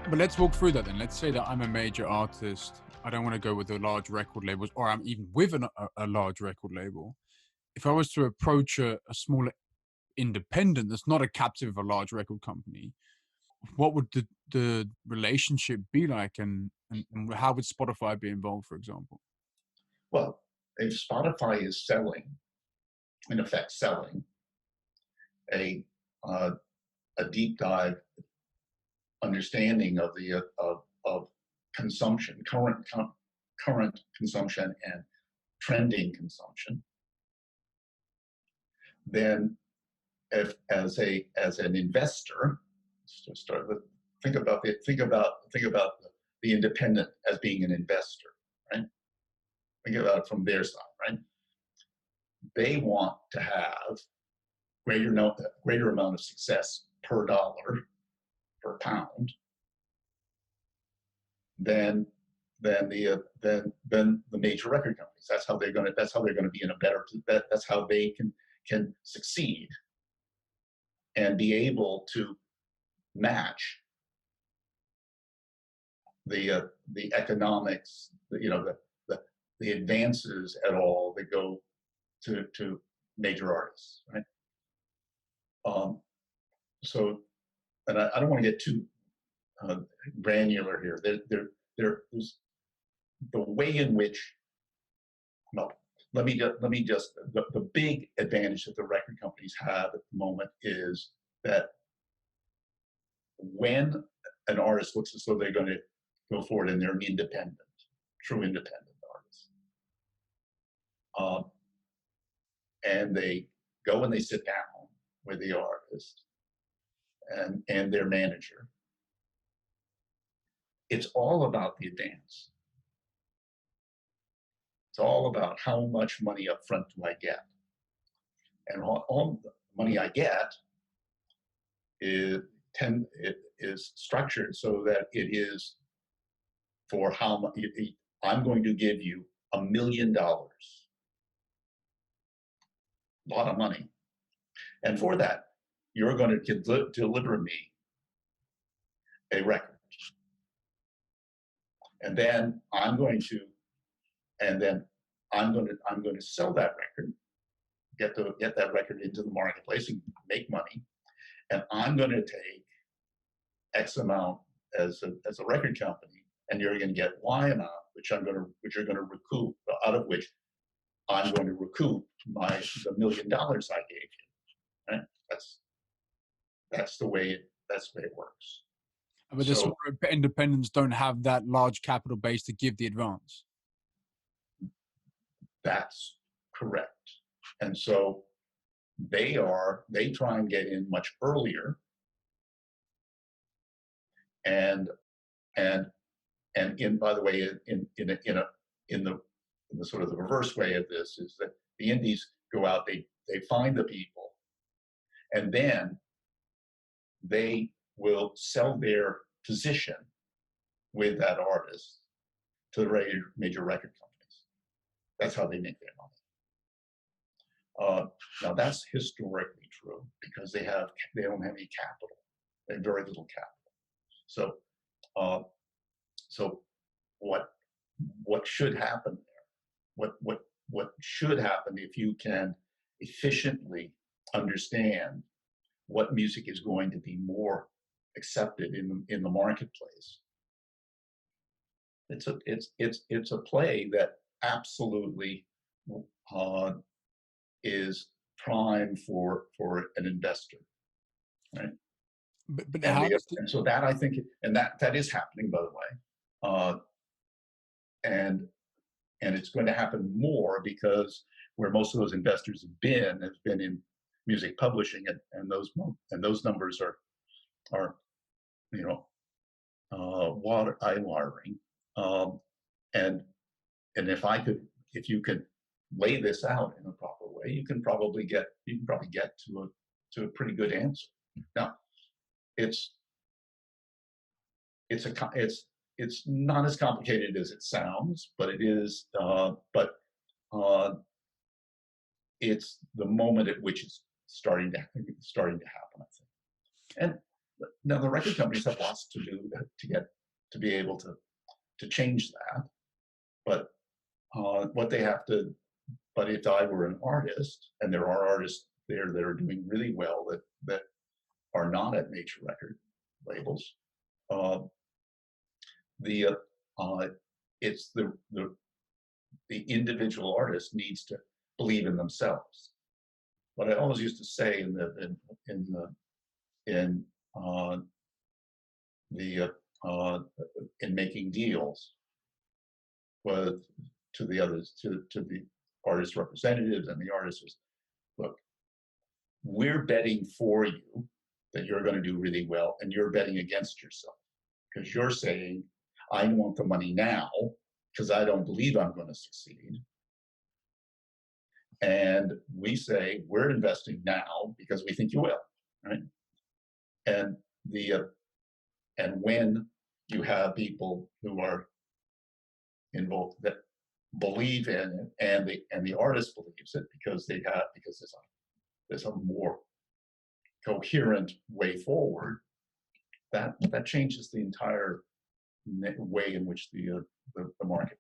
But let's walk through that then. Let's say that I'm a major artist. I don't want to go with the large record labels, or I'm even with a large record label. If I was to approach a smaller independent that's not a captive of a large record company, what would the relationship be like, and how would Spotify be involved, for example? Well, if Spotify is selling, in effect, selling a uh, a deep dive understanding of the of consumption, current consumption and trending consumption, then if as an investor, just start with think about the independent as being an investor, right? Think about it from their side, right? They want to have greater amount of success per dollar, per pound, than than the major record companies. That's how they're gonna be in a better. That's how they can succeed and be able to match the economics, the the advances at all that go to major artists, right? Um, so, and I don't want to get too uh, granular here. There's the way in which, well, let me just the big advantage that the record companies have at the moment is that when an artist looks as though they're going to go forward and they're an independent, true independent artist, um, and they go and they sit down with the artist and their manager, it's all about the advance. It's all about how much money up front do I get, and all the money I get is it is structured so that it is for how much I'm going to give you $1 million, a lot of money, and for that you're going to deliver me a record, and then I'm going to sell that record, get that record into the marketplace and make money, and I'm going to take X amount as a record company, and you're going to get Y amount, which you're going to recoup, out of which I'm going to recoup the $1 million I gave you. Right? That's the way it works. But the So smaller independents don't have that large capital base to give the advance. that's correct. And so they try and get in much earlier, and and in by the way, in the sort of the reverse way of this is that the indies go out, they find the people, and then they will sell their position with that artist to the major record companies. That's how they make their money. Now that's historically true because they don't have any capital. They have very little capital. So uh, so what should happen there? What should happen if you can efficiently understand what music is going to be more accepted in the marketplace? It's a play that absolutely uh, is prime for an investor, right? But And how the does the, and so that I think and that is happening, by the way, uh, and it's going to happen more because where most of those investors have been in music publishing, and those numbers are you know eye watering, um, and if you could lay this out in a proper way, you can probably get to a pretty good answer. Now, it's it's a it's not as complicated as it sounds, but it is. Uh, it's the moment at which it's starting to happen, I think. Now the record companies have lots to do to get to be able to change that, but what they have to. But if I were an artist, and there are artists there that are doing really well that are not at major record labels, uh, the it's the individual artist needs to believe in themselves. What I always used to say in the in making deals with to the others to the artist representatives and the artists was, look, we're betting for you that you're going to do really well, and you're betting against yourself because you're saying, I want the money now because I don't believe I'm going to succeed. And we say, we're investing now because we think you will, right? And and when you have people who are involved that believe in it, and the artist believes it because there's a more coherent way forward, that changes the entire way in which the market